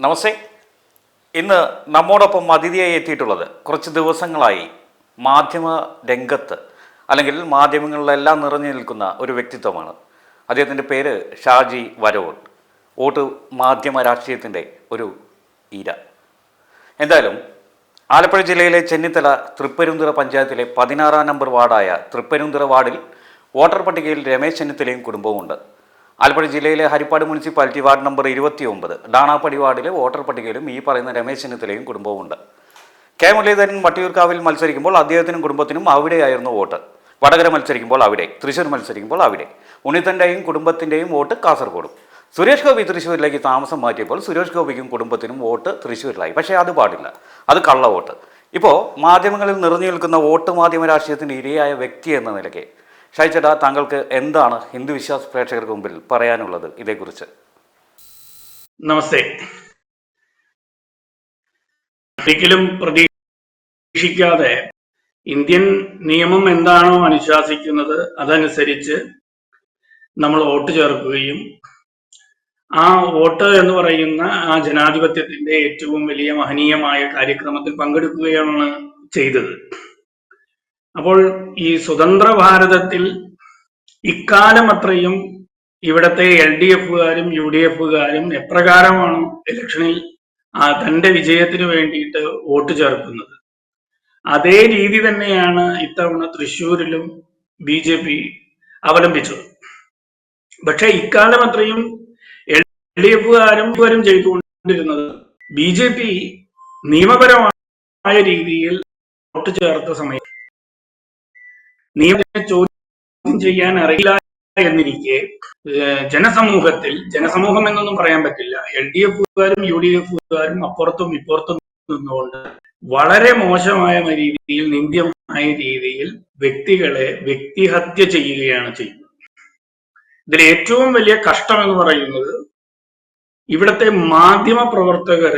നമസ്തേ. ഇന്ന് നമ്മോടൊപ്പം അതിഥിയായി എത്തിയിട്ടുള്ളത് കുറച്ച് ദിവസങ്ങളായി മാധ്യമ രംഗത്ത് അല്ലെങ്കിൽ മാധ്യമങ്ങളിലെല്ലാം നിറഞ്ഞു നിൽക്കുന്ന ഒരു വ്യക്തിത്വമാണ്. അദ്ദേഹത്തിൻ്റെ പേര് ഷാജി വരവൂർ. വോട്ട് മാധ്യമ രാഷ്ട്രീയത്തിൻ്റെ ഒരു ഈര. എന്തായാലും ആലപ്പുഴ ജില്ലയിലെ ചെന്നിത്തല തൃപ്പരുന്തുറ പഞ്ചായത്തിലെ 16-ാം നമ്പർ വാർഡായ തൃപ്പരുന്തുറ വാർഡിൽ വോട്ടർ പട്ടികയിൽ രമേശ് ചെന്നിത്തലയും കുടുംബവുമുണ്ട്. ആലപ്പുഴ ജില്ലയിലെ Harippad municipality ward number 29 Danappadi വാർഡിലെ വോട്ടർ പട്ടികയിലും ഈ പറയുന്ന രമേശ് ചെന്നിത്തലയും കുടുംബവുമുണ്ട്. കെ മുരളീധരൻ വട്ടിയൂർക്കാവിൽ മത്സരിക്കുമ്പോൾ അദ്ദേഹത്തിനും കുടുംബത്തിനും അവിടെയായിരുന്നു വോട്ട്. വടകര മത്സരിക്കുമ്പോൾ അവിടെ, തൃശ്ശൂർ മത്സരിക്കുമ്പോൾ അവിടെ. ഉണ്ണിത്തൻ്റെയും കുടുംബത്തിൻ്റെയും വോട്ട് കാസർഗോഡും. സുരേഷ് ഗോപി തൃശ്ശൂരിലേക്ക് താമസം മാറ്റിയപ്പോൾ സുരേഷ് ഗോപിക്കും കുടുംബത്തിനും വോട്ട് തൃശ്ശൂരിലായി. പക്ഷേ അത് പാടില്ല, അത് കള്ള വോട്ട്. ഇപ്പോൾ മാധ്യമങ്ങളിൽ നിറഞ്ഞു നിൽക്കുന്ന വോട്ട് മാധ്യമ രാഷ്ട്രീയത്തിൻ്റെ ഇരയായ വ്യക്തി എന്ന നിലയ്ക്ക് ഷാജി ചേട്ടാ, താങ്കൾക്ക് എന്താണ് ഹിന്ദു വിശ്വാസ പ്രേക്ഷകർക്ക് മുമ്പിൽ പറയാനുള്ളത് ഇതേക്കുറിച്ച്? നമസ്തേ. ഒരിക്കലും പ്രതീക്ഷിക്കാതെ ഇന്ത്യൻ നിയമം എന്താണോ അനുശാസിക്കുന്നത് അതനുസരിച്ച് നമ്മൾ വോട്ട് ചേർക്കുകയും ആ വോട്ട് എന്ന് പറയുന്ന ആ ജനാധിപത്യത്തിന്റെ ഏറ്റവും വലിയ മഹനീയമായ കാര്യക്രമത്തിൽ പങ്കെടുക്കുകയാണ് ചെയ്തത്. അപ്പോൾ ഈ സ്വതന്ത്ര ഭാരതത്തിൽ ഇക്കാലം അത്രയും ഇവിടത്തെ LDFകാരും UDFകാരും എപ്രകാരമാണ് ഇലക്ഷനിൽ തന്റെ വിജയത്തിന് വേണ്ടിയിട്ട് വോട്ട് ചേർക്കുന്നത്, അതേ രീതി തന്നെയാണ് ഇത്തവണ തൃശ്ശൂരിലും BJP അവലംബിച്ചത്. പക്ഷെ ഇക്കാലം അത്രയും LDFകാരും ചെയ്തുകൊണ്ടിരുന്നത് BJP നിയമപരമായ രീതിയിൽ വോട്ട് ചേർത്ത സമയം നിയമത്തെ ചോദ്യം ചെയ്യാൻ അറിയില്ല എന്നിരിക്കെ ജനസമൂഹം എന്നൊന്നും പറയാൻ പറ്റില്ല, LDFകാരും UDFകാരും അപ്പുറത്തും ഇപ്പുറത്തും നിന്നുകൊണ്ട് വളരെ മോശമായ രീതിയിൽ, നിന്ദ്യമായ രീതിയിൽ വ്യക്തികളെ വ്യക്തിഹത്യ ചെയ്യുകയാണ് ചെയ്യുന്നത്. ഇതിൽ ഏറ്റവും വലിയ കഷ്ടം എന്ന് പറയുന്നത് ഇവിടുത്തെ മാധ്യമ പ്രവർത്തകർ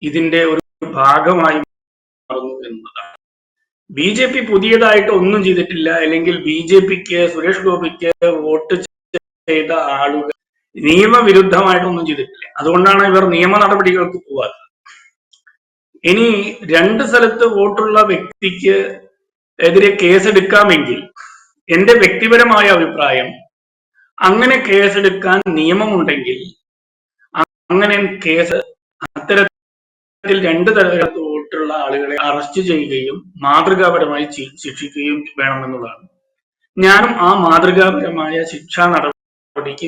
ഇതിന്റെ ഒരു ഭാഗമായി മാറുന്നു എന്നതാണ്. BJP പുതിയതായിട്ട് ഒന്നും ചെയ്തിട്ടില്ല, അല്ലെങ്കിൽ BJPക്ക് സുരേഷ് ഗോപിക്ക് വോട്ട് ചെയ്ത ആളുകൾ നിയമവിരുദ്ധമായിട്ടൊന്നും ചെയ്തിട്ടില്ല. അതുകൊണ്ടാണ് ഇവർ നിയമ നടപടികൾക്ക് പോവാത്തത്. ഇനി 2 സ്ഥലത്ത് വോട്ടുള്ള വ്യക്തിക്ക് എതിരെ കേസെടുക്കാമെങ്കിൽ എന്റെ വ്യക്തിപരമായ അഭിപ്രായം, അങ്ങനെ കേസെടുക്കാൻ നിയമമുണ്ടെങ്കിൽ അങ്ങനെ കേസ് അത്തരത്തിൽ 2 തരത്തിലുള്ള വോട്ടുള്ള ആളുകളെ അറസ്റ്റ് ചെയ്യുകയും മാതൃകാപരമായി ശിക്ഷിക്കുകയും വേണമെന്നുള്ളതാണ്. ഞാനും ആ മാതൃകാപരമായ ശിക്ഷാ നടപടിക്ക്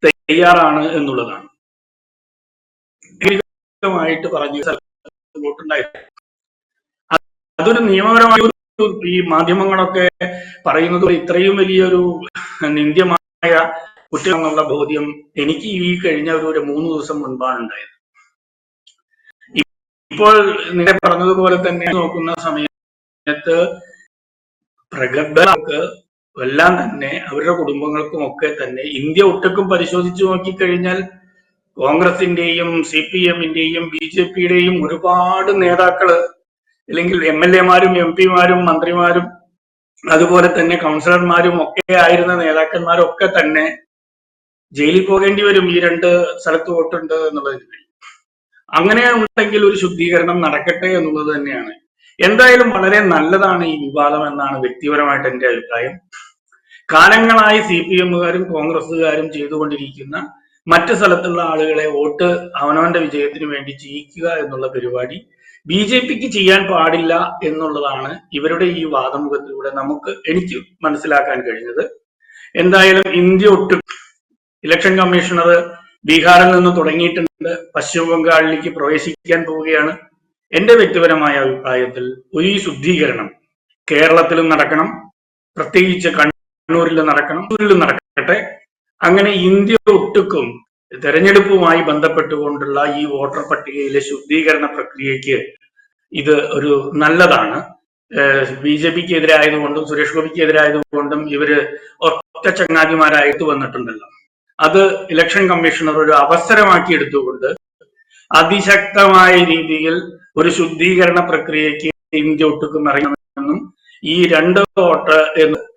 തയ്യാറാണ് എന്നുള്ളതാണ്. പറഞ്ഞു വോട്ടുണ്ടായിട്ട് അതൊരു നിയമപരമായ ഈ മാധ്യമങ്ങളൊക്കെ പറയുന്നത് ഇത്രയും വലിയൊരു നിന്ദ്യമായ കുറ്റം എന്നുള്ള ബോധ്യം എനിക്ക് ഈ കഴിഞ്ഞ ഒരു 3 ദിവസം മുൻപാണ് ഉണ്ടായത്. ഇപ്പോൾ നിങ്ങൾ പറഞ്ഞതുപോലെ തന്നെ നോക്കുന്ന സമയത്ത് പ്രഗത്ഭർക്ക് എല്ലാം തന്നെ അവരുടെ കുടുംബങ്ങൾക്കും ഒക്കെ തന്നെ ഇന്ത്യ ഒട്ടുക്കും പരിശോധിച്ചു നോക്കിക്കഴിഞ്ഞാൽ കോൺഗ്രസിന്റെയും CPMന്റെയും BJPയുടെയും ഒരുപാട് നേതാക്കള്, അല്ലെങ്കിൽ MLAമാരും MP മാരും മന്ത്രിമാരും അതുപോലെ തന്നെ കൗൺസിലർമാരും ഒക്കെ ആയിരുന്ന നേതാക്കന്മാരൊക്കെ തന്നെ ജയിലിൽ പോകേണ്ടി വരും ഈ 2 സ്ഥലത്ത് വോട്ടുണ്ട് എന്നുള്ളതിന്. അങ്ങനെ ഉണ്ടെങ്കിൽ ഒരു ശുദ്ധീകരണം നടക്കട്ടെ എന്നുള്ളത് തന്നെയാണ്. എന്തായാലും വളരെ നല്ലതാണ് ഈ വിവാദം എന്നാണ് വ്യക്തിപരമായിട്ട് എന്റെ അഭിപ്രായം. കാലങ്ങളായി CPMകാരും കോൺഗ്രസ്സുകാരും ചെയ്തുകൊണ്ടിരിക്കുന്ന മറ്റു സ്ഥലത്തുള്ള ആളുകളെ വോട്ട് അവനവന്റെ വിജയത്തിന് വേണ്ടി ചെയ്യിക്കുക എന്നുള്ള പരിപാടി BJPക്ക് ചെയ്യാൻ പാടില്ല എന്നുള്ളതാണ് ഇവരുടെ ഈ വാദമുഖത്തിലൂടെ എനിക്ക് മനസ്സിലാക്കാൻ കഴിഞ്ഞത്. എന്തായാലും ഇന്ത്യ ഒട്ടും ഇലക്ഷൻ കമ്മീഷണർ ബീഹാറിൽ നിന്ന് തുടങ്ങിയിട്ടുണ്ട്, പശ്ചിമ ബംഗാളിലേക്ക് പ്രവേശിക്കാൻ പോവുകയാണ്. എന്റെ വ്യക്തിപരമായ അഭിപ്രായത്തിൽ ഒരു ശുദ്ധീകരണം കേരളത്തിലും നടക്കണം, പ്രത്യേകിച്ച് കണ്ണൂരിലും നടക്കണം, നടക്കട്ടെ. അങ്ങനെ ഇന്ത്യ ഒട്ടുക്കും തെരഞ്ഞെടുപ്പുമായി ബന്ധപ്പെട്ടുകൊണ്ടുള്ള ഈ വോട്ടർ പട്ടികയിലെ ശുദ്ധീകരണ പ്രക്രിയക്ക് ഇത് ഒരു നല്ലതാണ്. BJPക്ക് എതിരായതുകൊണ്ടും സുരേഷ് ഗോപിക്ക് എതിരായതുകൊണ്ടും ഇവര് ഒറ്റ ചങ്ങാതിമാരായിട്ട് വന്നിട്ടുണ്ടല്ലോ. അത് ഇലക്ഷൻ കമ്മീഷണർ ഒരു അവസരമാക്കി എടുത്തുകൊണ്ട് അതിശക്തമായ രീതിയിൽ ഒരു ശുദ്ധീകരണ പ്രക്രിയക്ക് ഇന്ത്യ ഒട്ടുക്കും ഇറങ്ങണമെന്നും ഈ 2 വോട്ട്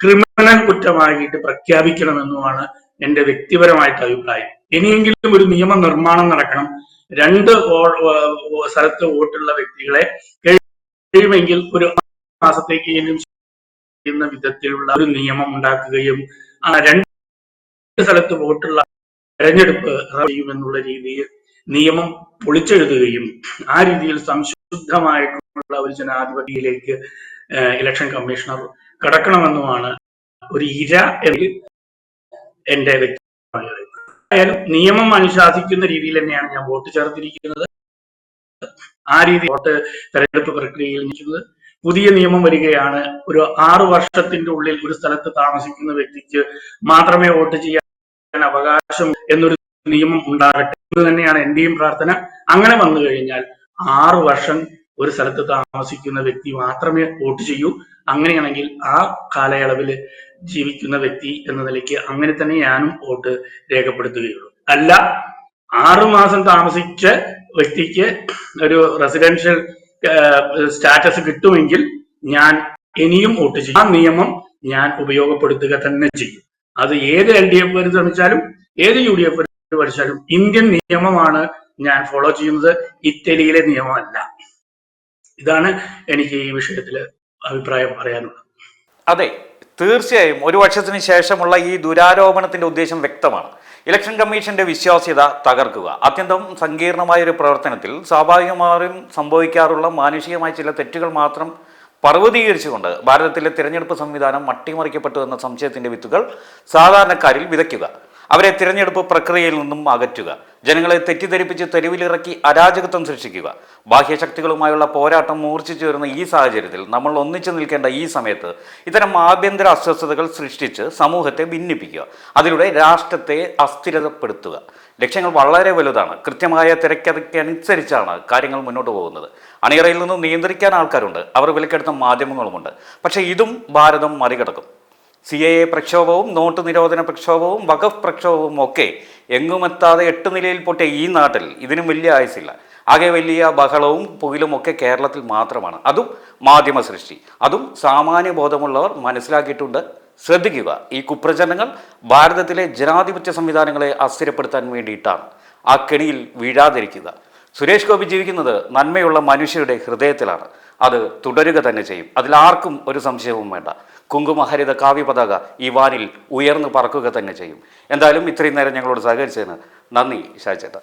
ക്രിമിനൽ കുറ്റമായിട്ട് പ്രഖ്യാപിക്കണമെന്നുമാണ് എന്റെ വ്യക്തിപരമായിട്ട് അഭിപ്രായം. ഇനിയെങ്കിലും ഒരു നിയമ നിർമ്മാണം നടക്കണം. രണ്ട് സ്ഥലത്ത് വോട്ടുള്ള വ്യക്തികളെ കഴിയുമെങ്കിൽ ഒരു മാസത്തേക്ക് ചെയ്യുന്ന വിധത്തിലുള്ള ഒരു നിയമം ഉണ്ടാക്കുകയും ആ രണ്ട് സ്ഥലത്ത് വോട്ടുള്ള തെരഞ്ഞെടുപ്പ് ചെയ്യുമെന്നുള്ള രീതിയിൽ നിയമം പൊളിച്ചെഴുതുകയും ആ രീതിയിൽ സംശുദ്ധമായിട്ടുള്ള ഒരു ജനാധിപത്യത്തിലേക്ക് ഇലക്ഷൻ കമ്മീഷണർ കടക്കണമെന്നുമാണ് ഒരു ഇര എന്ന് എന്റെ വ്യക്തിപരമായ അഭിപ്രായം. നിയമം അനുശാസിക്കുന്ന രീതിയിൽ തന്നെയാണ് ഞാൻ വോട്ട് ചേർത്തിരിക്കുന്നത്. ആ രീതി വോട്ട് തെരഞ്ഞെടുപ്പ് പ്രക്രിയയിൽ നിൽക്കുന്നത്. പുതിയ നിയമം വരികയാണ്. ഒരു 6 വർഷത്തിന്റെ ഉള്ളിൽ ഒരു സ്ഥലത്ത് താമസിക്കുന്ന വ്യക്തിക്ക് മാത്രമേ വോട്ട് ചെയ്യാൻ അവകാശം എന്നൊരു നിയമം ഉണ്ടാകട്ടെ എന്ന് തന്നെയാണ് എന്റെയും പ്രാർത്ഥന. അങ്ങനെ വന്നു കഴിഞ്ഞാൽ 6 വർഷം ഒരു സ്ഥലത്ത് താമസിക്കുന്ന വ്യക്തി മാത്രമേ വോട്ട് ചെയ്യൂ. അങ്ങനെയാണെങ്കിൽ ആ കാലയളവിൽ ജീവിക്കുന്ന വ്യക്തി എന്ന നിലയ്ക്ക് അങ്ങനെ തന്നെ ഞാനും വോട്ട് രേഖപ്പെടുത്തുകയുള്ളൂ. അല്ല 6 മാസം താമസിച്ച വ്യക്തിക്ക് ഒരു റെസിഡൻഷ്യൽ സ്റ്റാറ്റസ് കിട്ടുമെങ്കിൽ ഞാൻ ഇനിയും വോട്ട് ചെയ്യും. ആ നിയമം ഞാൻ ഉപയോഗപ്പെടുത്തുക തന്നെ ചെയ്യും. അത് ഏത് LDF ശ്രമിച്ചാലും ഏത് UDF പഠിച്ചാലും ഇന്ത്യൻ നിയമമാണ് ഞാൻ ഫോളോ ചെയ്യുന്നത്, ഇറ്റലിയിലെ നിയമമല്ല. ഇതാണ് എനിക്ക് ഈ വിഷയത്തിൽ അഭിപ്രായം പറയാനുള്ളത്. അതെ, തീർച്ചയായും ഒരു വർഷത്തിന് ശേഷമുള്ള ഈ ദുരാരോപണത്തിന്റെ ഉദ്ദേശം വ്യക്തമാണ്. ഇലക്ഷൻ കമ്മീഷന്റെ വിശ്വാസ്യത തകർക്കുക. അത്യന്തം സങ്കീർണമായ ഒരു പ്രവർത്തനത്തിൽ സ്വാഭാവികമായും സംഭവിക്കാറുള്ള മാനുഷികമായ ചില തെറ്റുകൾ മാത്രം പർവ്വതീകരിച്ചുകൊണ്ട് ഭാരതത്തിലെ തിരഞ്ഞെടുപ്പ് സംവിധാനം അട്ടിമറിക്കപ്പെട്ടു എന്ന സംശയത്തിന്റെ വിത്തുകൾ സാധാരണക്കാരിൽ വിതയ്ക്കുക. അവരെ തിരഞ്ഞെടുപ്പ് പ്രക്രിയയിൽ നിന്നും അകറ്റുക. ജനങ്ങളെ തെറ്റിദ്ധരിപ്പിച്ച് തെരുവിലിറക്കി അരാജകത്വം സൃഷ്ടിക്കുക. ബാഹ്യശക്തികളുമായുള്ള പോരാട്ടം മൂർച്ഛിച്ചു വരുന്ന ഈ സാഹചര്യത്തിൽ നമ്മൾ ഒന്നിച്ചു നിൽക്കേണ്ട ഈ സമയത്ത് ഇത്തരം ആഭ്യന്തര അസ്വസ്ഥതകൾ സൃഷ്ടിച്ച് സമൂഹത്തെ ഭിന്നിപ്പിക്കുക, അതിലൂടെ രാഷ്ട്രത്തെ അസ്ഥിരപ്പെടുത്തുക. ലക്ഷ്യങ്ങൾ വളരെ വലുതാണ്. കൃത്യമായ തിരക്കഥയ്ക്കനുസരിച്ചാണ് കാര്യങ്ങൾ മുന്നോട്ട് പോകുന്നത്. അണിയറയിൽ നിന്ന് നിയന്ത്രിക്കാൻ ആൾക്കാരുണ്ട്, അവർ വിലക്കെടുത്ത മാധ്യമങ്ങളുമുണ്ട്. പക്ഷേ ഇതും ഭാരതം മറികടക്കും. CAA പ്രക്ഷോഭവും നോട്ട് നിരോധന പ്രക്ഷോഭവും വഖഫ് പ്രക്ഷോഭവും ഒക്കെ എങ്ങുമെത്താതെ 8 നിലയിൽ പൊട്ടിയ ഈ നാട്ടിൽ ഇതിനും വലിയ ആയുസില്ല. ആകെ വലിയ ബഹളവും പുകിലും ഒക്കെ കേരളത്തിൽ മാത്രമാണ്. അതും മാധ്യമ സൃഷ്ടി. അതും സാമാന്യ ബോധമുള്ളവർ മനസ്സിലാക്കിയിട്ടുണ്ട്. ശ്രദ്ധിക്കുക, ഈ കുപ്രചരണങ്ങൾ ഭാരതത്തിലെ ജനാധിപത്യ സംവിധാനങ്ങളെ അസ്ഥിരപ്പെടുത്താൻ വേണ്ടിയിട്ടാണ്. ആ കെണിയിൽ വീഴാതിരിക്കുക. സുരേഷ് ഗോപി ജീവിക്കുന്നത് നന്മയുള്ള മനുഷ്യരുടെ ഹൃദയത്തിലാണ്. അത് തുടരുക തന്നെ ചെയ്യും. അതിലാർക്കും ഒരു സംശയവും വേണ്ട. കുങ്കുമഹരിത കാവ്യപതാക ഈ വാനിൽ ഉയർന്നു പറക്കുക തന്നെ ചെയ്യും. എന്തായാലും ഇത്രയും നേരം ഞങ്ങളോട് സഹകരിച്ചതിന് നന്ദി ഷാജേട്ടാ.